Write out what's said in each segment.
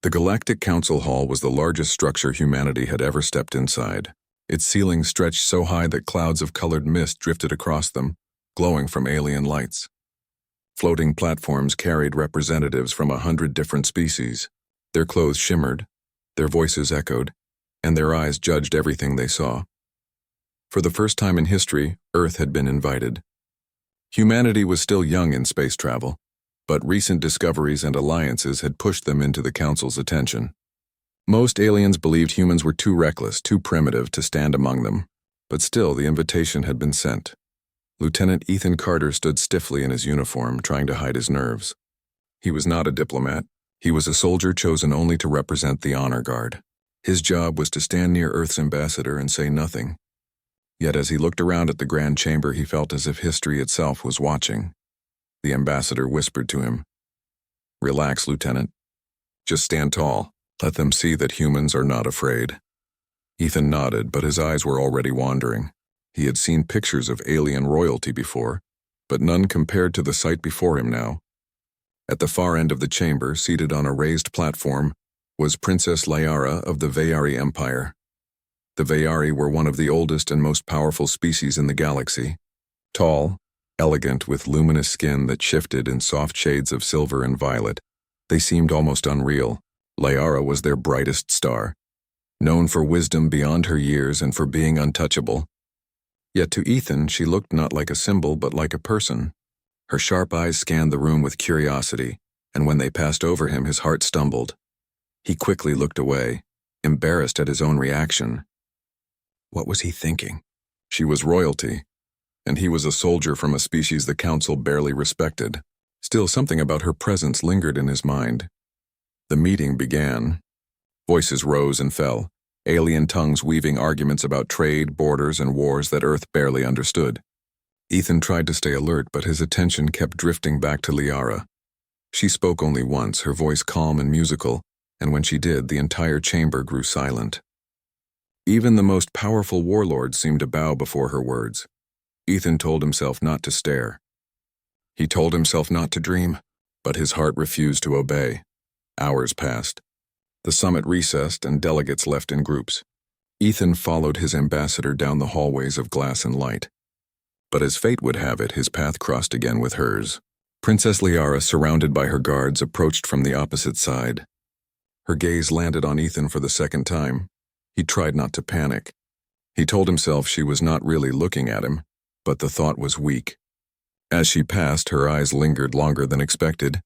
The Galactic Council Hall was the largest structure humanity had ever stepped inside. Its ceilings stretched so high that clouds of colored mist drifted across them, glowing from alien lights. Floating platforms carried representatives from 100 different species. Their clothes shimmered, their voices echoed, and their eyes judged everything they saw. For the first time in history, Earth had been invited. Humanity was still young in space travel, but recent discoveries and alliances had pushed them into the Council's attention. Most aliens believed humans were too reckless, too primitive to stand among them, but still the invitation had been sent. Lieutenant Ethan Carter stood stiffly in his uniform, trying to hide his nerves. He was not a diplomat. He was a soldier chosen only to represent the honor guard. His job was to stand near Earth's ambassador and say nothing. Yet as he looked around at the grand chamber, he felt as if history itself was watching. The ambassador whispered to him, "Relax, Lieutenant. Just stand tall. Let them see that humans are not afraid." Ethan nodded, but his eyes were already wandering. He had seen pictures of alien royalty before, but none compared to the sight before him now. At the far end of the chamber, seated on a raised platform, was Princess Liara of the Veyari Empire. The Veyari were one of the oldest and most powerful species in the galaxy. Tall, elegant, with luminous skin that shifted in soft shades of silver and violet, they seemed almost unreal. Liara was their brightest star, known for wisdom beyond her years and for being untouchable. Yet to Ethan, she looked not like a symbol but like a person. Her sharp eyes scanned the room with curiosity, and when they passed over him, his heart stumbled. He quickly looked away, embarrassed at his own reaction. What was he thinking? She was royalty, and he was a soldier from a species the Council barely respected. Still, something about her presence lingered in his mind. The meeting began. Voices rose and fell, alien tongues weaving arguments about trade, borders, and wars that Earth barely understood. Ethan tried to stay alert, but his attention kept drifting back to Liara. She spoke only once, her voice calm and musical, and when she did, the entire chamber grew silent. Even the most powerful warlords seemed to bow before her words. Ethan told himself not to stare. He told himself not to dream, but his heart refused to obey. Hours passed. The summit recessed and delegates left in groups. Ethan followed his ambassador down the hallways of glass and light. But as fate would have it, his path crossed again with hers. Princess Liara, surrounded by her guards, approached from the opposite side. Her gaze landed on Ethan for the second time. He tried not to panic. He told himself she was not really looking at him, but the thought was weak. As she passed, her eyes lingered longer than expected.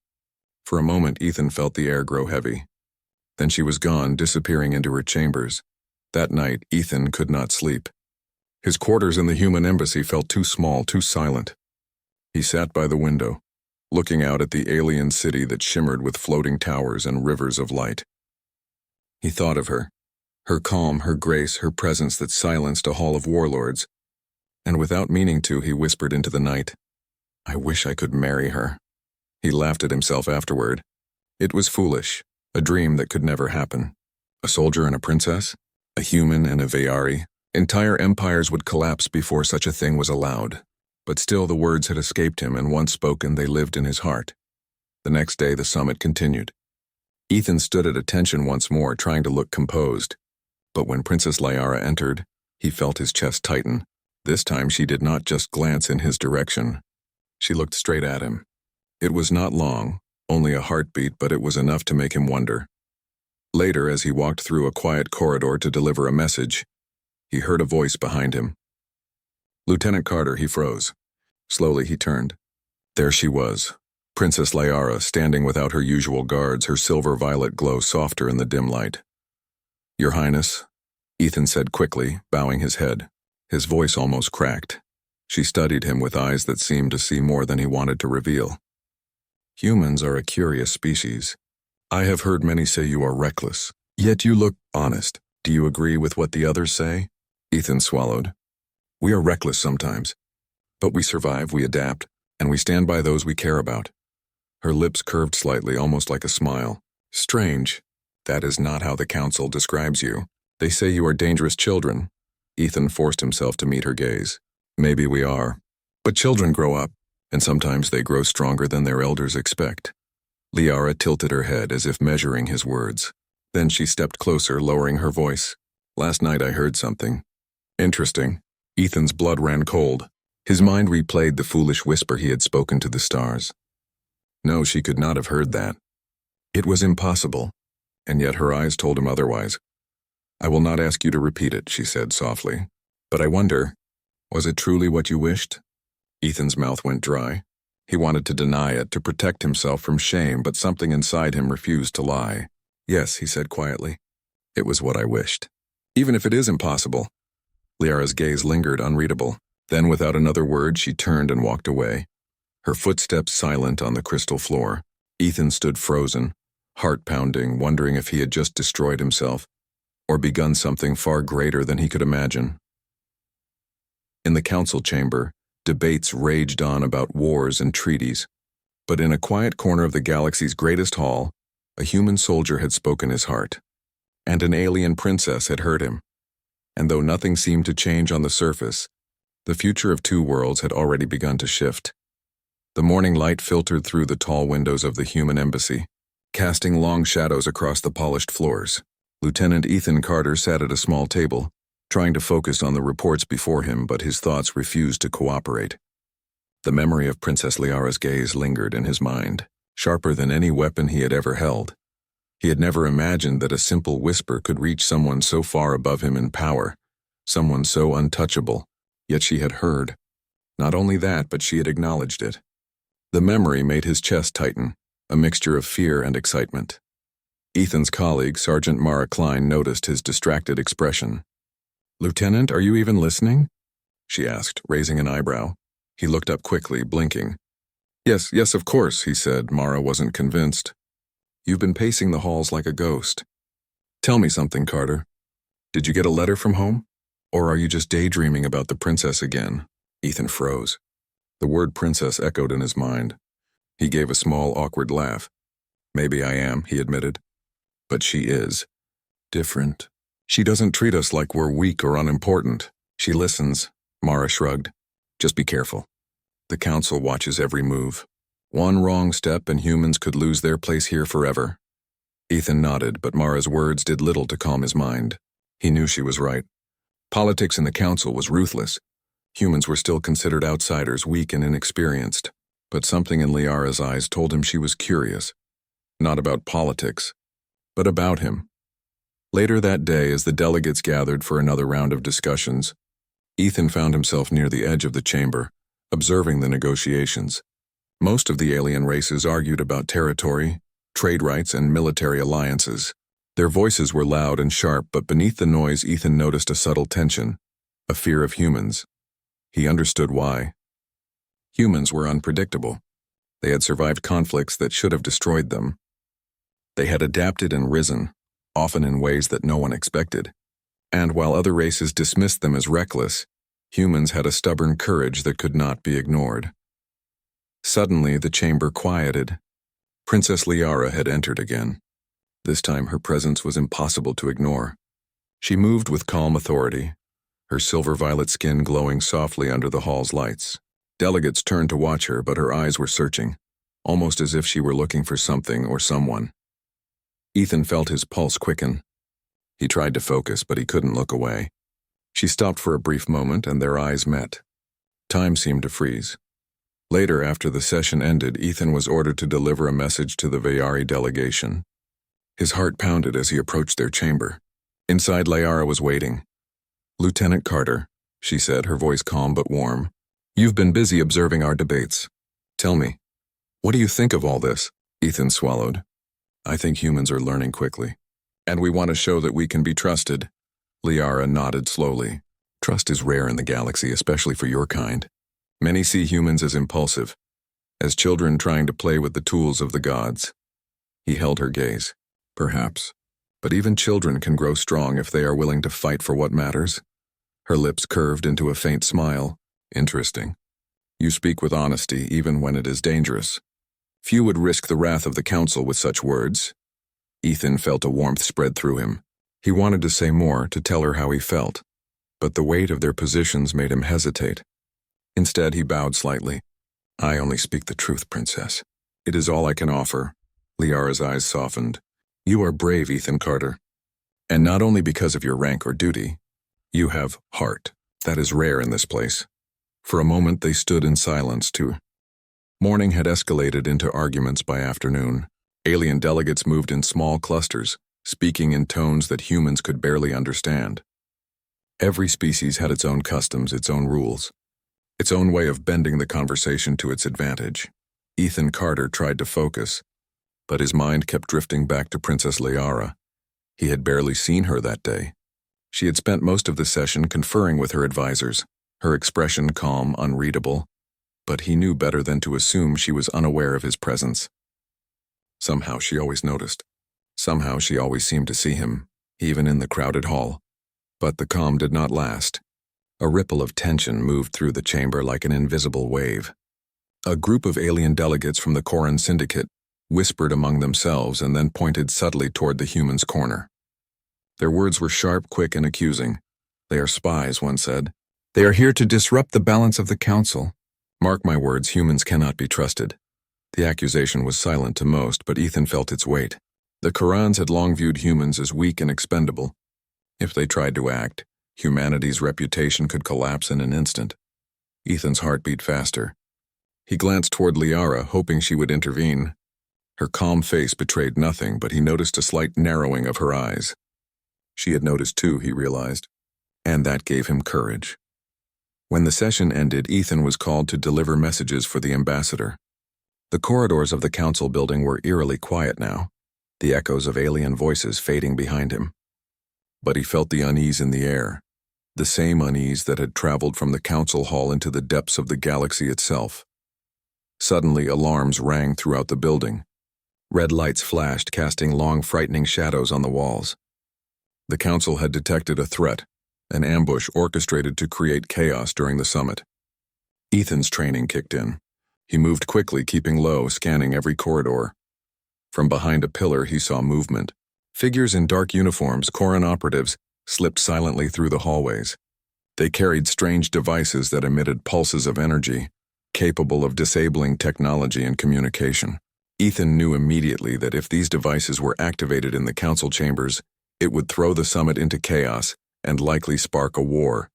For a moment, Ethan felt the air grow heavy. Then she was gone, disappearing into her chambers. That night, Ethan could not sleep. His quarters in the human embassy felt too small, too silent. He sat by the window, looking out at the alien city that shimmered with floating towers and rivers of light. He thought of her calm, her grace, her presence that silenced a hall of warlords, and without meaning to, he whispered into the night, "I wish I could marry her." He laughed at himself afterward. It was foolish, a dream that could never happen. A soldier and a princess? A human and a Veyari? Entire empires would collapse before such a thing was allowed. But still the words had escaped him, and once spoken, they lived in his heart. The next day, the summit continued. Ethan stood at attention once more, trying to look composed. But when Princess Liara entered, he felt his chest tighten. This time she did not just glance in his direction. She looked straight at him. It was not long, only a heartbeat, but it was enough to make him wonder. Later, as he walked through a quiet corridor to deliver a message, he heard a voice behind him. "Lieutenant Carter," he froze. Slowly he turned. There she was, Princess Liara, standing without her usual guards, her silver-violet glow softer in the dim light. "Your Highness," Ethan said quickly, bowing his head. His voice almost cracked. She studied him with eyes that seemed to see more than he wanted to reveal. "Humans are a curious species. I have heard many say you are reckless, yet you look honest. Do you agree with what the others say?" Ethan swallowed. "We are reckless sometimes, but we survive, we adapt, and we stand by those we care about." Her lips curved slightly, almost like a smile. "Strange. That is not how the Council describes you. They say you are dangerous children." Ethan forced himself to meet her gaze. "Maybe we are. But children grow up, and sometimes they grow stronger than their elders expect." Liara tilted her head as if measuring his words. Then she stepped closer, lowering her voice. Last night I heard something. Interesting. Ethan's blood ran cold. His mind replayed the foolish whisper he had spoken to the stars. No, she could not have heard that. It was impossible, and yet her eyes told him otherwise. I will not ask you to repeat it, she said softly. But I wonder, was it truly what you wished? Ethan's mouth went dry. He wanted to deny it, to protect himself from shame, but something inside him refused to lie. Yes, he said quietly. It was what I wished. Even if it is impossible. Liara's gaze lingered, unreadable. Then, without another word, she turned and walked away. Her footsteps silent on the crystal floor. Ethan stood frozen, heart pounding, wondering if he had just destroyed himself, or begun something far greater than he could imagine. In the council chamber, debates raged on about wars and treaties. But in a quiet corner of the galaxy's greatest hall, a human soldier had spoken his heart. And an alien princess had heard him. And though nothing seemed to change on the surface, the future of two worlds had already begun to shift. The morning light filtered through the tall windows of the human embassy, casting long shadows across the polished floors. Lieutenant Ethan Carter sat at a small table, trying to focus on the reports before him, but his thoughts refused to cooperate. The memory of Princess Liara's gaze lingered in his mind, sharper than any weapon he had ever held. He had never imagined that a simple whisper could reach someone so far above him in power, someone so untouchable, yet she had heard. Not only that, but she had acknowledged it. The memory made his chest tighten, a mixture of fear and excitement. Ethan's colleague, Sergeant Mara Klein, noticed his distracted expression. "Lieutenant, are you even listening?" she asked, raising an eyebrow. He looked up quickly, blinking. Yes, of course," he said. Mara wasn't convinced. "You've been pacing the halls like a ghost. Tell me something, Carter. Did you get a letter from home? Or are you just daydreaming about the princess again?" Ethan froze. The word princess echoed in his mind. He gave a small, awkward laugh. "Maybe I am," he admitted. "But she is. Different. She doesn't treat us like we're weak or unimportant. She listens." Mara shrugged. "Just be careful. The council watches every move. One wrong step and humans could lose their place here forever." Ethan nodded, but Mara's words did little to calm his mind. He knew she was right. Politics in the council was ruthless. Humans were still considered outsiders, weak and inexperienced. But something in Liara's eyes told him she was curious. Not about politics, but about him. Later that day, as the delegates gathered for another round of discussions, Ethan found himself near the edge of the chamber, observing the negotiations. Most of the alien races argued about territory, trade rights, and military alliances. Their voices were loud and sharp, but beneath the noise Ethan noticed a subtle tension, a fear of humans. He understood why. Humans were unpredictable. They had survived conflicts that should have destroyed them. They had adapted and risen, often in ways that no one expected. And while other races dismissed them as reckless, humans had a stubborn courage that could not be ignored. Suddenly, the chamber quieted. Princess Liara had entered again. This time her presence was impossible to ignore. She moved with calm authority, her silver-violet skin glowing softly under the hall's lights. Delegates turned to watch her, but her eyes were searching, almost as if she were looking for something or someone. Ethan felt his pulse quicken. He tried to focus, but he couldn't look away. She stopped for a brief moment, and their eyes met. Time seemed to freeze. Later, after the session ended, Ethan was ordered to deliver a message to the Veyari delegation. His heart pounded as he approached their chamber. Inside, Liara was waiting. "Lieutenant Carter," she said, her voice calm but warm. "You've been busy observing our debates. Tell me, what do you think of all this?" Ethan swallowed. "I think humans are learning quickly. And we want to show that we can be trusted." Liara nodded slowly. "Trust is rare in the galaxy, especially for your kind. Many see humans as impulsive, as children trying to play with the tools of the gods." He held her gaze. "Perhaps. But even children can grow strong if they are willing to fight for what matters." Her lips curved into a faint smile. "Interesting. You speak with honesty even when it is dangerous. Few would risk the wrath of the council with such words." Ethan felt a warmth spread through him. He wanted to say more, to tell her how he felt, but the weight of their positions made him hesitate. Instead, he bowed slightly. "I only speak the truth, Princess. It is all I can offer. Liara's eyes softened. You are brave, Ethan Carter. And not only because of your rank or duty. You have heart. That is rare in this place. For a moment they stood in silence too. Morning had escalated into arguments by afternoon. Alien delegates moved in small clusters, speaking in tones that humans could barely understand. Every species had its own customs, its own rules, its own way of bending the conversation to its advantage. Ethan Carter tried to focus, but his mind kept drifting back to Princess Liara. He had barely seen her that day. She had spent most of the session conferring with her advisors, her expression calm, unreadable, but he knew better than to assume she was unaware of his presence. Somehow she always noticed. Somehow she always seemed to see him, even in the crowded hall. But the calm did not last. A ripple of tension moved through the chamber like an invisible wave. A group of alien delegates from the Koran Syndicate whispered among themselves and then pointed subtly toward the human's corner. Their words were sharp, quick, and accusing. They are spies, one said. They are here to disrupt the balance of the council. Mark my words, humans cannot be trusted. The accusation was silent to most, but Ethan felt its weight. The Korans had long viewed humans as weak and expendable. If they tried to act, humanity's reputation could collapse in an instant. Ethan's heart beat faster. He glanced toward Liara, hoping she would intervene. Her calm face betrayed nothing, but he noticed a slight narrowing of her eyes. She had noticed too, he realized, and that gave him courage. When the session ended, Ethan was called to deliver messages for the ambassador. The corridors of the council building were eerily quiet now, the echoes of alien voices fading behind him. But he felt the unease in the air, the same unease that had traveled from the council hall into the depths of the galaxy itself. Suddenly, alarms rang throughout the building. Red lights flashed, casting long, frightening shadows on the walls. The council had detected a threat, an ambush orchestrated to create chaos during the summit. Ethan's training kicked in. He moved quickly, keeping low, scanning every corridor. From behind a pillar, he saw movement. Figures in dark uniforms, Koran operatives, slipped silently through the hallways. They carried strange devices that emitted pulses of energy, capable of disabling technology and communication. Ethan knew immediately that if these devices were activated in the council chambers, it would throw the summit into chaos and likely spark a war.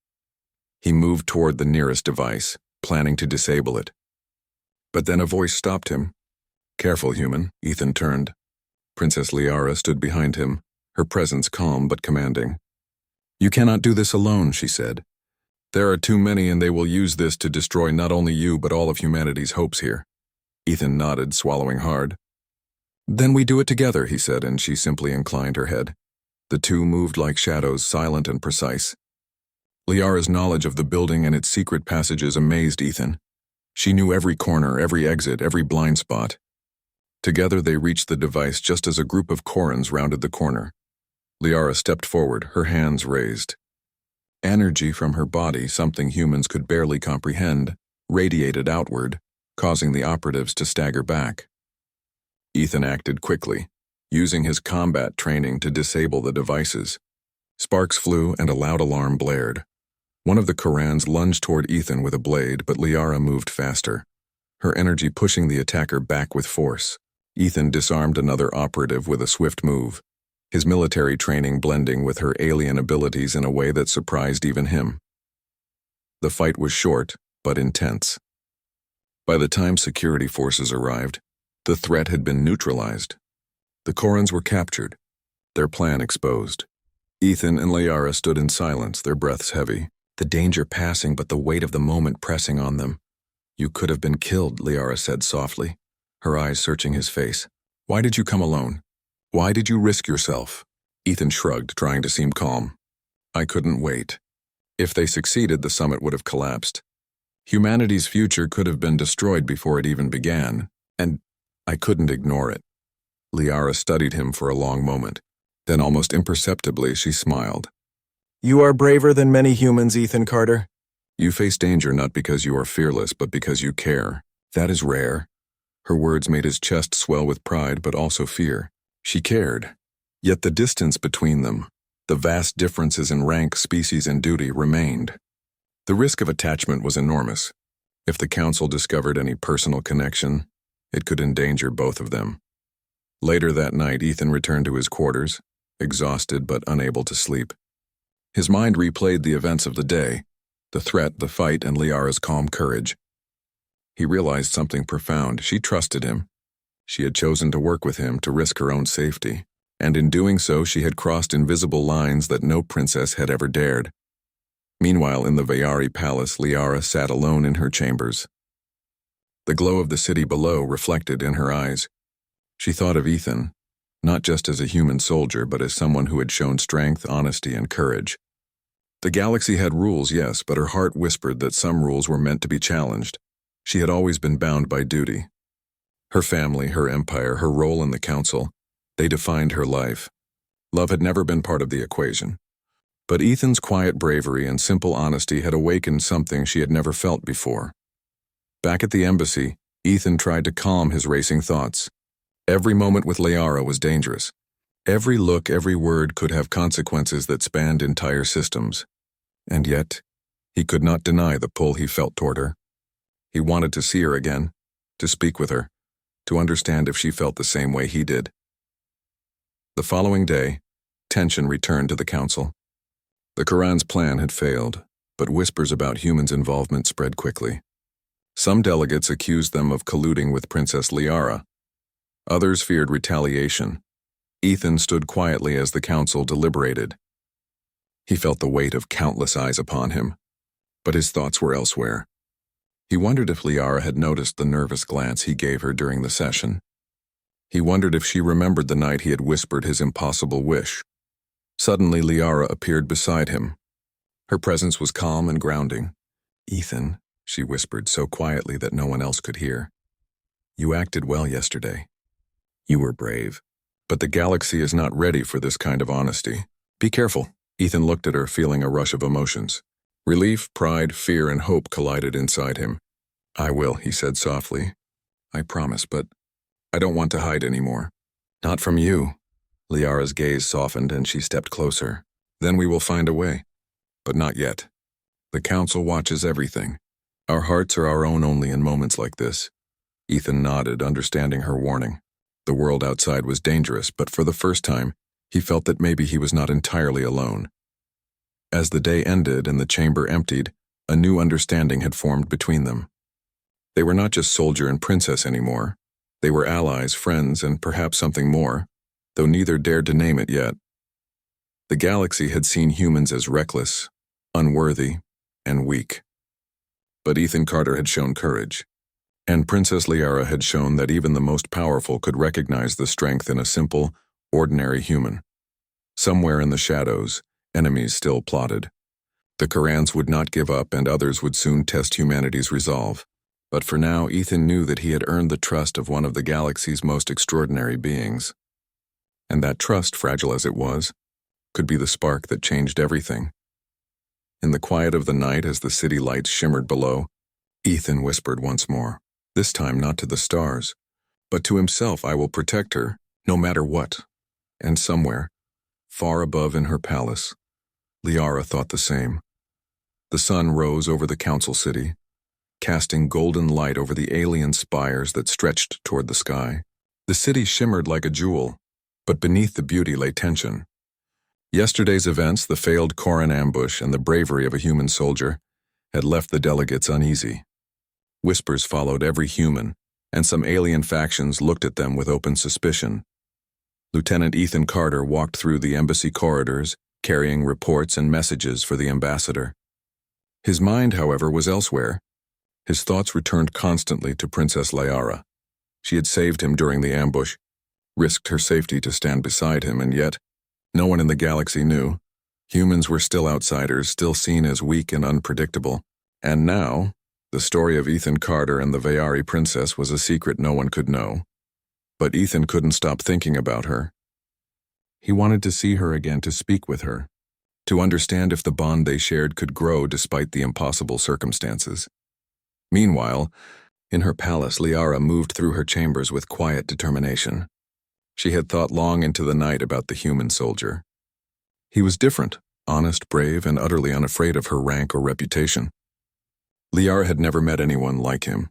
He moved toward the nearest device, planning to disable it. But then a voice stopped him. Careful, human, Ethan turned. Princess Liara stood behind him, her presence calm but commanding. You cannot do this alone, she said. There are too many and they will use this to destroy not only you but all of humanity's hopes here. Ethan nodded, swallowing hard. Then we do it together, he said, and she simply inclined her head. The two moved like shadows, silent and precise. Liara's knowledge of the building and its secret passages amazed Ethan. She knew every corner, every exit, every blind spot. Together they reached the device just as a group of Korans rounded the corner. Liara stepped forward, her hands raised. Energy from her body, something humans could barely comprehend, radiated outward, causing the operatives to stagger back. Ethan acted quickly, using his combat training to disable the devices. Sparks flew and a loud alarm blared. One of the Korans lunged toward Ethan with a blade, but Liara moved faster, her energy pushing the attacker back with force. Ethan disarmed another operative with a swift move, his military training blending with her alien abilities in a way that surprised even him. The fight was short, but intense. By the time security forces arrived, the threat had been neutralized. The Korans were captured, their plan exposed. Ethan and Liara stood in silence, their breaths heavy, the danger passing but the weight of the moment pressing on them. You could have been killed, Liara said softly, her eyes searching his face. Why did you come alone? Why did you risk yourself? Ethan shrugged, trying to seem calm. I couldn't wait. If they succeeded, the summit would have collapsed. Humanity's future could have been destroyed before it even began, and I couldn't ignore it. Liara studied him for a long moment. Then almost imperceptibly she smiled. You are braver than many humans, Ethan Carter. You face danger not because you are fearless, but because you care. That is rare. Her words made his chest swell with pride, but also fear. She cared. Yet the distance between them, the vast differences in rank, species, and duty remained. The risk of attachment was enormous. If the council discovered any personal connection, it could endanger both of them. Later that night, Ethan returned to his quarters, exhausted but unable to sleep. His mind replayed the events of the day, the threat, the fight, and Liara's calm courage. He realized something profound. She trusted him. She had chosen to work with him to risk her own safety, and in doing so she had crossed invisible lines that no princess had ever dared. Meanwhile, in the Veyari palace, Liara sat alone in her chambers. The glow of the city below reflected in her eyes. She thought of Ethan, not just as a human soldier, but as someone who had shown strength, honesty, and courage. The galaxy had rules, yes, but her heart whispered that some rules were meant to be challenged. She had always been bound by duty. Her family, her empire, her role in the council, they defined her life. Love had never been part of the equation. But Ethan's quiet bravery and simple honesty had awakened something she had never felt before. Back at the embassy, Ethan tried to calm his racing thoughts. Every moment with Liara was dangerous. Every look, every word could have consequences that spanned entire systems. And yet, he could not deny the pull he felt toward her. He wanted to see her again, to speak with her, to understand if she felt the same way he did. The following day, tension returned to the council. The Quran's plan had failed, but whispers about humans' involvement spread quickly. Some delegates accused them of colluding with Princess Liara. Others feared retaliation. Ethan stood quietly as the council deliberated. He felt the weight of countless eyes upon him, but his thoughts were elsewhere. He wondered if Liara had noticed the nervous glance he gave her during the session. He wondered if she remembered the night he had whispered his impossible wish. Suddenly, Liara appeared beside him. Her presence was calm and grounding. "Ethan," she whispered so quietly that no one else could hear. "You acted well yesterday. You were brave. But the galaxy is not ready for this kind of honesty. Be careful." Ethan looked at her, feeling a rush of emotions. Relief, pride, fear, and hope collided inside him. "I will," he said softly. "I promise, but I don't want to hide anymore." "Not from you." Liara's gaze softened and she stepped closer. "Then we will find a way. But not yet. The council watches everything. Our hearts are our own only in moments like this." Ethan nodded, understanding her warning. The world outside was dangerous, but for the first time, he felt that maybe he was not entirely alone. As the day ended and the chamber emptied, a new understanding had formed between them. They were not just soldier and princess anymore. They were allies, friends, and perhaps something more, though neither dared to name it yet. The galaxy had seen humans as reckless, unworthy, and weak. But Ethan Carter had shown courage, and Princess Liara had shown that even the most powerful could recognize the strength in a simple, ordinary human. Somewhere in the shadows, enemies still plotted. The Korans would not give up, and others would soon test humanity's resolve. But for now, Ethan knew that he had earned the trust of one of the galaxy's most extraordinary beings. And that trust, fragile as it was, could be the spark that changed everything. In the quiet of the night, as the city lights shimmered below, Ethan whispered once more, this time not to the stars, but to himself. "I will protect her, no matter what." And somewhere, far above in her palace, Liara thought the same. The sun rose over the council city, casting golden light over the alien spires that stretched toward the sky. The city shimmered like a jewel, but beneath the beauty lay tension. Yesterday's events, the failed Koran ambush and the bravery of a human soldier, had left the delegates uneasy. Whispers followed every human, and some alien factions looked at them with open suspicion. Lieutenant Ethan Carter walked through the embassy corridors, carrying reports and messages for the ambassador. His mind, however, was elsewhere. His thoughts returned constantly to Princess Liara. She had saved him during the ambush, risked her safety to stand beside him, and yet, no one in the galaxy knew. Humans were still outsiders, still seen as weak and unpredictable. And now, the story of Ethan Carter and the Veyari princess was a secret no one could know. But Ethan couldn't stop thinking about her. He wanted to see her again, to speak with her, to understand if the bond they shared could grow despite the impossible circumstances. Meanwhile, in her palace, Liara moved through her chambers with quiet determination. She had thought long into the night about the human soldier. He was different, honest, brave, and utterly unafraid of her rank or reputation. Liara had never met anyone like him.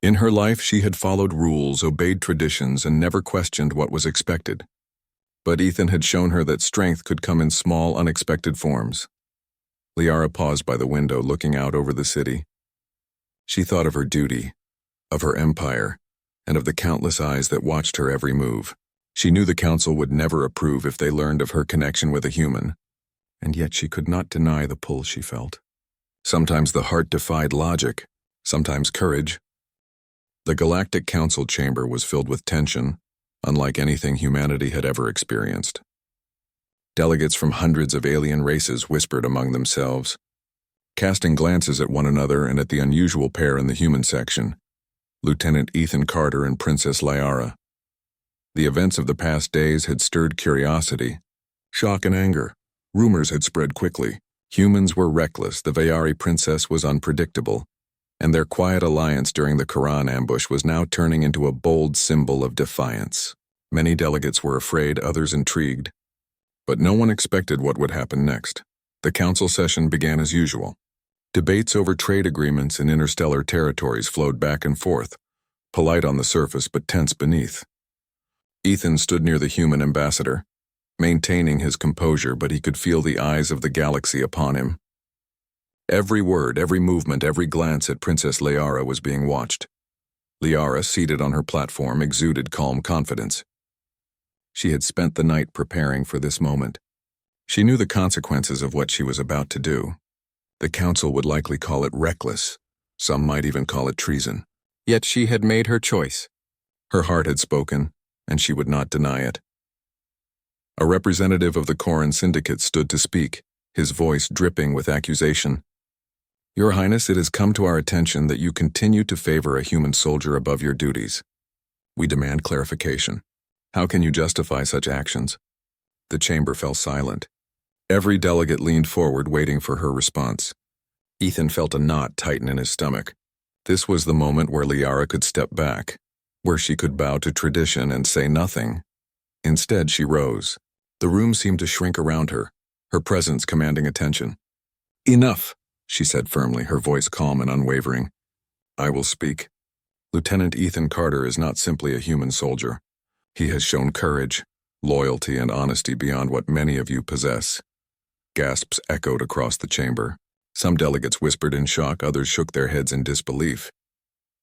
In her life, she had followed rules, obeyed traditions, and never questioned what was expected. But Ethan had shown her that strength could come in small, unexpected forms. Liara paused by the window, looking out over the city. She thought of her duty, of her empire, and of the countless eyes that watched her every move. She knew the council would never approve if they learned of her connection with a human, and yet she could not deny the pull she felt. Sometimes the heart defied logic, sometimes courage. The Galactic Council chamber was filled with tension, unlike anything humanity had ever experienced. Delegates from hundreds of alien races whispered among themselves, casting glances at one another and at the unusual pair in the human section, Lieutenant Ethan Carter and Princess Liara. The events of the past days had stirred curiosity, shock and anger. Rumors had spread quickly. Humans were reckless, the Veyari princess was unpredictable, and their quiet alliance during the Quran ambush was now turning into a bold symbol of defiance. Many delegates were afraid, others intrigued. But no one expected what would happen next. The council session began as usual. Debates over trade agreements in interstellar territories flowed back and forth, polite on the surface but tense beneath. Ethan stood near the human ambassador, maintaining his composure, but he could feel the eyes of the galaxy upon him. Every word, every movement, every glance at Princess Liara was being watched. Liara, seated on her platform, exuded calm confidence. She had spent the night preparing for this moment. She knew the consequences of what she was about to do. The council would likely call it reckless. Some might even call it treason. Yet she had made her choice. Her heart had spoken, and she would not deny it. A representative of the Koran Syndicate stood to speak, his voice dripping with accusation. Your Highness, it has come to our attention that you continue to favor a human soldier above your duties. We demand clarification. How can you justify such actions? The chamber fell silent. Every delegate leaned forward, waiting for her response. Ethan felt a knot tighten in his stomach. This was the moment where Liara could step back, where she could bow to tradition and say nothing. Instead, she rose. The room seemed to shrink around her, her presence commanding attention. Enough, she said firmly, her voice calm and unwavering. I will speak. Lieutenant Ethan Carter is not simply a human soldier. He has shown courage, loyalty, and honesty beyond what many of you possess. Gasps echoed across the chamber. Some delegates whispered in shock, others shook their heads in disbelief.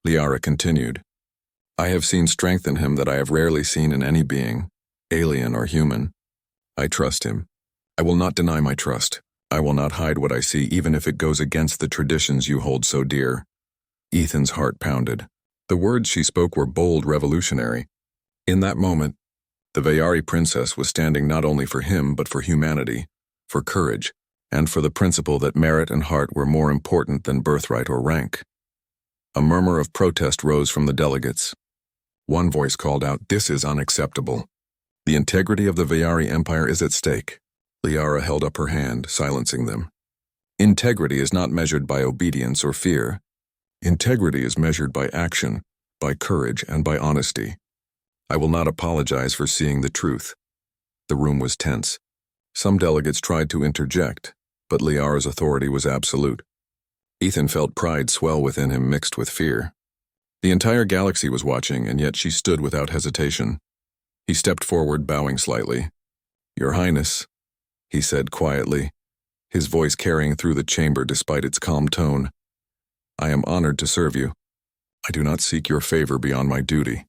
Liara continued. I have seen strength in him that I have rarely seen in any being, alien or human. I trust him. I will not deny my trust. I will not hide what I see, even if it goes against the traditions you hold so dear. Ethan's heart pounded. The words she spoke were bold, revolutionary. In that moment, the Veyari princess was standing not only for him, but for humanity, for courage, and for the principle that merit and heart were more important than birthright or rank. A murmur of protest rose from the delegates. One voice called out, "This is unacceptable. The integrity of the Veyari Empire is at stake." Liara held up her hand, silencing them. Integrity is not measured by obedience or fear. Integrity is measured by action, by courage, and by honesty. I will not apologize for seeing the truth. The room was tense. Some delegates tried to interject, but Liara's authority was absolute. Ethan felt pride swell within him, mixed with fear. The entire galaxy was watching, and yet she stood without hesitation. He stepped forward, bowing slightly. Your Highness, he said quietly, his voice carrying through the chamber despite its calm tone. I am honored to serve you. I do not seek your favor beyond my duty,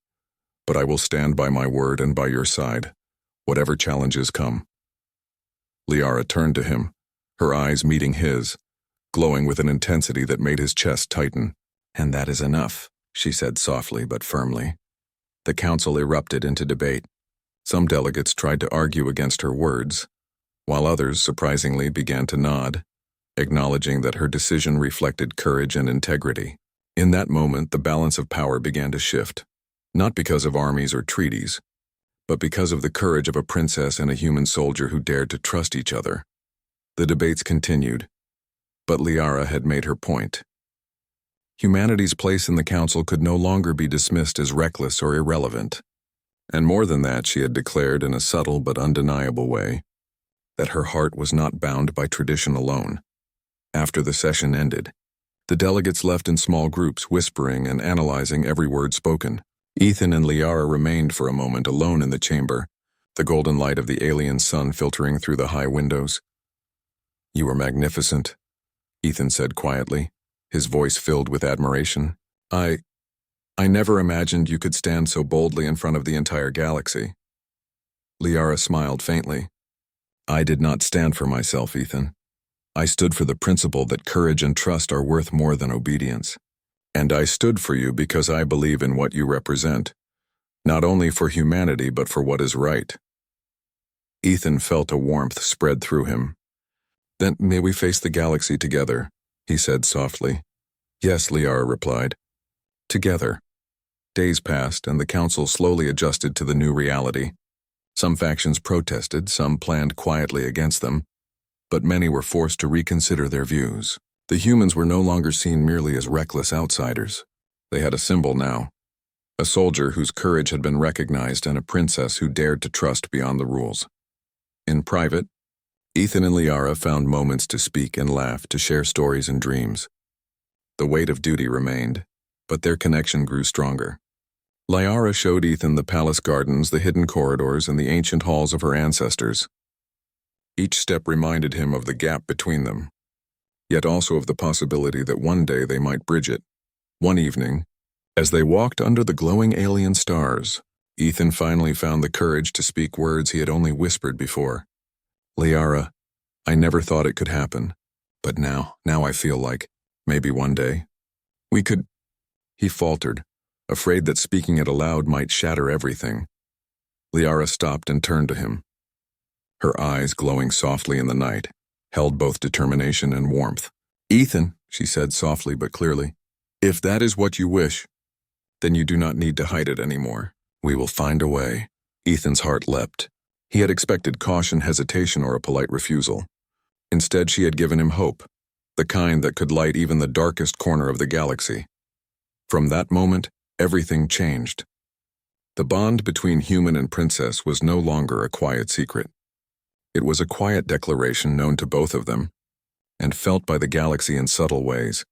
but I will stand by my word and by your side, whatever challenges come. Liara turned to him, her eyes meeting his, glowing with an intensity that made his chest tighten. And that is enough, she said softly but firmly. The council erupted into debate. Some delegates tried to argue against her words, while others, surprisingly, began to nod, acknowledging that her decision reflected courage and integrity. In that moment, the balance of power began to shift, not because of armies or treaties, but because of the courage of a princess and a human soldier who dared to trust each other. The debates continued, but Liara had made her point. Humanity's place in the council could no longer be dismissed as reckless or irrelevant. And more than that, she had declared in a subtle but undeniable way that her heart was not bound by tradition alone. After the session ended, The delegates left in small groups, whispering and analyzing every word spoken. Ethan and Liara remained for a moment alone in the chamber, the golden light of the alien sun filtering through the high windows. "You are magnificent," Ethan said quietly, his voice filled with admiration. I never imagined you could stand so boldly in front of the entire galaxy." Liara smiled faintly. "I did not stand for myself, Ethan. I stood for the principle that courage and trust are worth more than obedience. And I stood for you because I believe in what you represent, not only for humanity but for what is right." Ethan felt a warmth spread through him. "Then may we face the galaxy together," he said softly. "Yes," Liara replied. "Together." Days passed, and the council slowly adjusted to the new reality. Some factions protested, some planned quietly against them, but many were forced to reconsider their views. The humans were no longer seen merely as reckless outsiders. They had a symbol now, a soldier whose courage had been recognized and a princess who dared to trust beyond the rules. In private, Ethan and Liara found moments to speak and laugh, to share stories and dreams. The weight of duty remained, but their connection grew stronger. Liara showed Ethan the palace gardens, the hidden corridors, and the ancient halls of her ancestors. Each step reminded him of the gap between them, yet also of the possibility that one day they might bridge it. One evening, as they walked under the glowing alien stars, Ethan finally found the courage to speak words he had only whispered before. "Liara, I never thought it could happen, but now I feel like, maybe one day, we could—" He faltered, afraid that speaking it aloud might shatter everything. Liara stopped and turned to him. Her eyes, glowing softly in the night, held both determination and warmth. "Ethan," she said softly but clearly, "if that is what you wish, then you do not need to hide it anymore. We will find a way." Ethan's heart leapt. He had expected caution, hesitation, or a polite refusal. Instead, she had given him hope, the kind that could light even the darkest corner of the galaxy. From that moment, everything changed. The bond between human and princess was no longer a quiet secret. It was a quiet declaration known to both of them, and felt by the galaxy in subtle ways.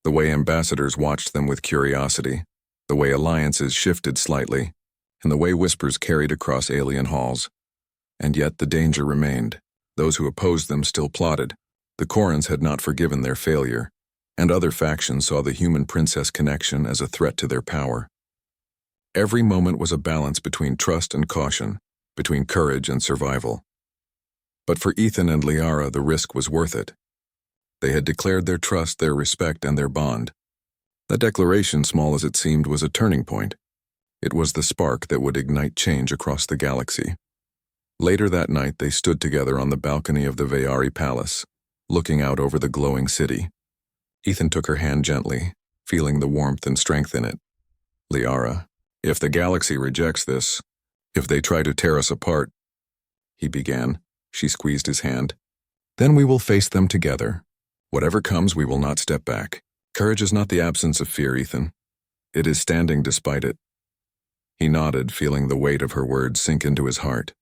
The way ambassadors watched them with curiosity, the way alliances shifted slightly, and the way whispers carried across alien halls. And yet the danger remained. Those who opposed them still plotted. The Corans had not forgiven their failure, and other factions saw the human-princess connection as a threat to their power. Every moment was a balance between trust and caution, between courage and survival. But for Ethan and Liara, the risk was worth it. They had declared their trust, their respect, and their bond. That declaration, small as it seemed, was a turning point. It was the spark that would ignite change across the galaxy. Later that night, they stood together on the balcony of the Veyari Palace, looking out over the glowing city. Ethan took her hand gently, feeling the warmth and strength in it. "Liara, if the galaxy rejects this, if they try to tear us apart," he began. She squeezed his hand. "Then we will face them together. Whatever comes, we will not step back. Courage is not the absence of fear, Ethan. It is standing despite it." He nodded, feeling the weight of her words sink into his heart.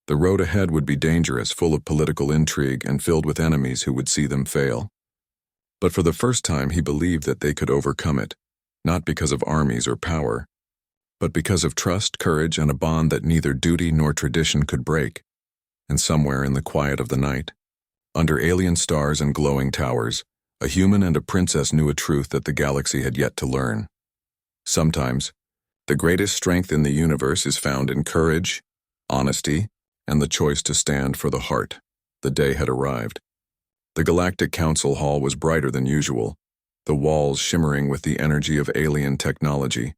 The road ahead would be dangerous, full of political intrigue, and filled with enemies who would see them fail. But for the first time, he believed that they could overcome it, not because of armies or power, but because of trust, courage, and a bond that neither duty nor tradition could break. And somewhere in the quiet of the night, under alien stars and glowing towers, a human and a princess knew a truth that the galaxy had yet to learn. Sometimes, the greatest strength in the universe is found in courage, honesty, and the choice to stand for the heart. The day had arrived. The Galactic Council Hall was brighter than usual, the walls shimmering with the energy of alien technology,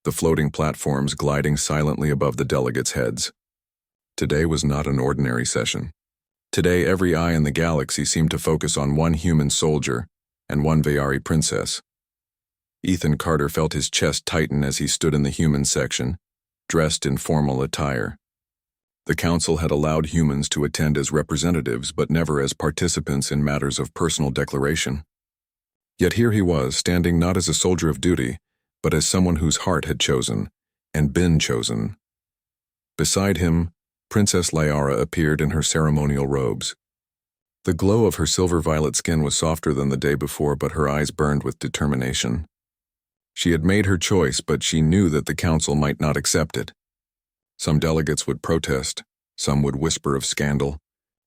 the floating platforms gliding silently above the delegates' heads. Today was not an ordinary session. Today, every eye in the galaxy seemed to focus on one human soldier and one Veyari princess. Ethan Carter felt his chest tighten as he stood in the human section, dressed in formal attire. The council had allowed humans to attend as representatives, but never as participants in matters of personal declaration. Yet here he was, standing not as a soldier of duty, but as someone whose heart had chosen, and been chosen. Beside him, Princess Liara appeared in her ceremonial robes. The glow of her silver-violet skin was softer than the day before, but her eyes burned with determination. She had made her choice, but she knew that the council might not accept it. Some delegates would protest, some would whisper of scandal,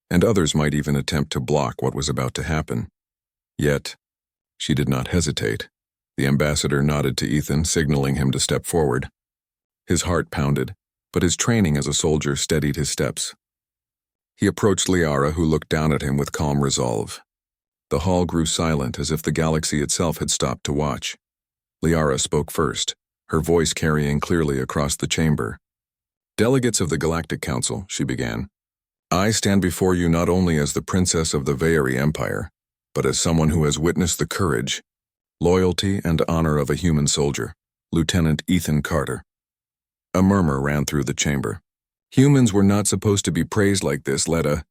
and others might even attempt to block what was about to happen. Yet, she did not hesitate. The ambassador nodded to Ethan, signaling him to step forward. His heart pounded, but his training as a soldier steadied his steps. He approached Liara, who looked down at him with calm resolve. The hall grew silent, as if the galaxy itself had stopped to watch. Liara spoke first, her voice carrying clearly across the chamber. "Delegates of the Galactic Council," she began, "I stand before you not only as the princess of the Veeri Empire, but as someone who has witnessed the courage, loyalty, and honor of a human soldier, Lieutenant Ethan Carter." A murmur ran through the chamber. "Humans were not supposed to be praised like this, Letta,"